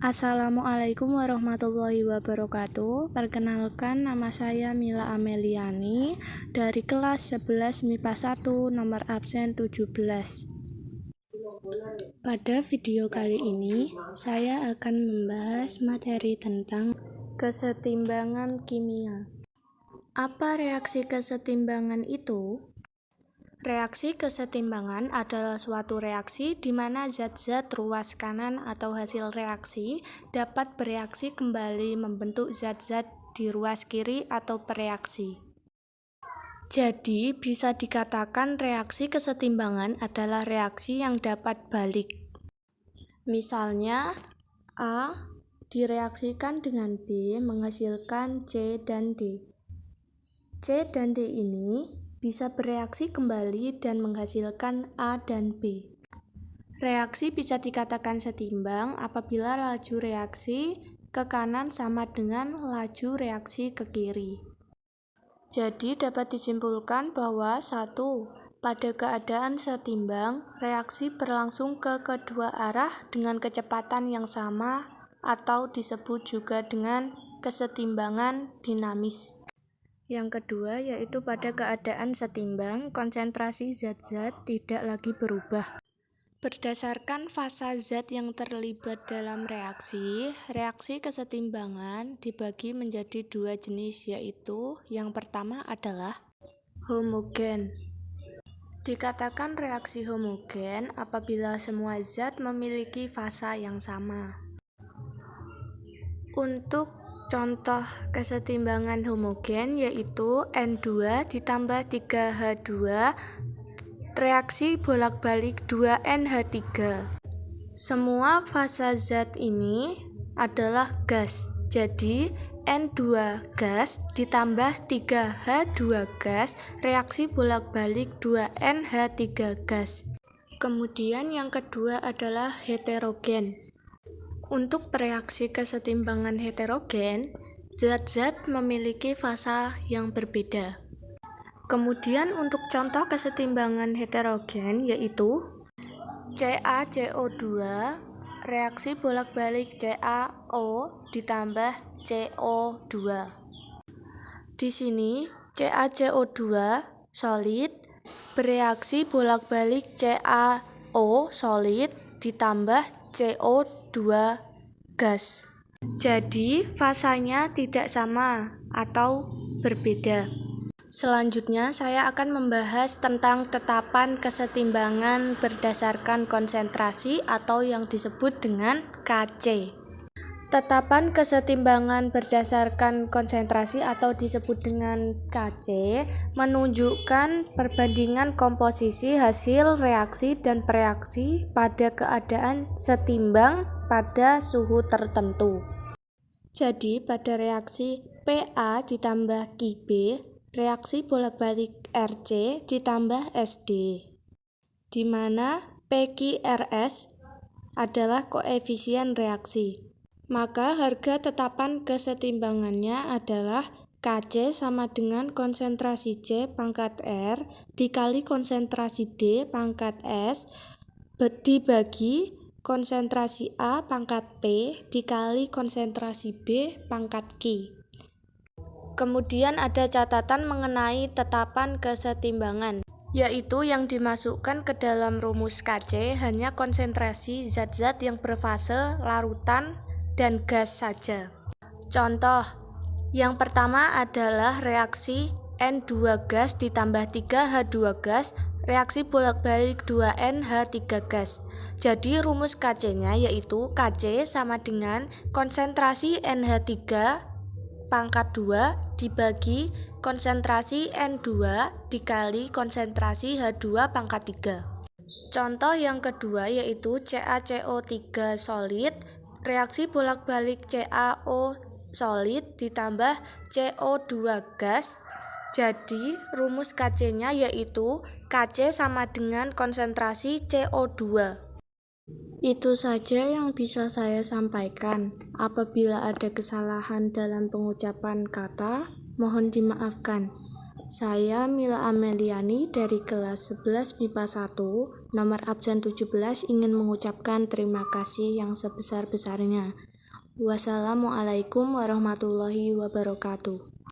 Assalamualaikum warahmatullahi wabarakatuh. Perkenalkan, nama saya Mila Ameliani dari kelas 11 MIPA 1 nomor absen 17. Pada video kali ini, saya akan membahas materi tentang kesetimbangan kimia. Apa reaksi kesetimbangan itu? Reaksi kesetimbangan adalah suatu reaksi di mana zat-zat ruas kanan atau hasil reaksi dapat bereaksi kembali membentuk zat-zat di ruas kiri atau pereaksi. Jadi, bisa dikatakan reaksi kesetimbangan adalah reaksi yang dapat balik. Misalnya, A direaksikan dengan B menghasilkan C dan D. C dan D ini bisa bereaksi kembali dan menghasilkan A dan B. Reaksi bisa dikatakan setimbang apabila laju reaksi ke kanan sama dengan laju reaksi ke kiri. Jadi dapat disimpulkan bahwa 1. Pada keadaan setimbang, reaksi berlangsung ke kedua arah dengan kecepatan yang sama atau disebut juga dengan kesetimbangan dinamis. Yang kedua yaitu pada keadaan setimbang, konsentrasi zat-zat tidak lagi berubah. Berdasarkan fasa zat yang terlibat dalam reaksi kesetimbangan dibagi menjadi dua jenis, yaitu yang pertama adalah homogen. Dikatakan reaksi homogen apabila semua zat memiliki fasa yang sama. Untuk contoh kesetimbangan homogen yaitu N2 ditambah 3H2 reaksi bolak-balik 2NH3. Semua fasa zat ini adalah gas. Jadi N2 gas ditambah 3H2 gas reaksi bolak-balik 2NH3 gas. Kemudian yang kedua adalah heterogen. Untuk reaksi kesetimbangan heterogen, zat-zat memiliki fasa yang berbeda. Kemudian untuk contoh kesetimbangan heterogen yaitu CaCO2 reaksi bolak-balik CaO ditambah CO2. Di sini CaCO2 solid bereaksi bolak-balik CaO solid ditambah CO2 gas. Jadi fasanya tidak sama atau berbeda. Selanjutnya saya akan membahas tentang tetapan kesetimbangan berdasarkan konsentrasi atau yang disebut dengan KC. Tetapan kesetimbangan berdasarkan konsentrasi atau disebut dengan KC menunjukkan perbandingan komposisi hasil reaksi dan pereaksi pada keadaan setimbang pada suhu tertentu. Jadi pada reaksi PA ditambah QB, reaksi bolak-balik RC ditambah SD, di mana PQRS adalah koefisien reaksi. Maka harga tetapan kesetimbangannya adalah KC sama dengan konsentrasi C pangkat R dikali konsentrasi D pangkat S dibagi konsentrasi A pangkat P dikali konsentrasi B pangkat Q. Kemudian ada catatan mengenai tetapan kesetimbangan, yaitu yang dimasukkan ke dalam rumus KC hanya konsentrasi zat-zat yang berfase larutan dan gas saja. Contoh, yang pertama adalah reaksi N2 gas ditambah 3H2 gas, reaksi bolak-balik 2NH3 gas. Jadi rumus KC-nya yaitu KC sama dengan konsentrasi NH3 pangkat 2 dibagi konsentrasi N2 dikali konsentrasi H2 pangkat 3. Contoh yang kedua yaitu CaCO3 solid, reaksi bolak-balik CaO solid ditambah CO2 gas. Jadi rumus KC-nya yaitu KC sama dengan konsentrasi CO2. Itu saja yang bisa saya sampaikan. Apabila ada kesalahan dalam pengucapan kata, mohon dimaafkan. Saya Mila Ameliani dari kelas 11 MIPA 1, nomor absen 17 ingin mengucapkan terima kasih yang sebesar-besarnya. Wassalamualaikum warahmatullahi wabarakatuh.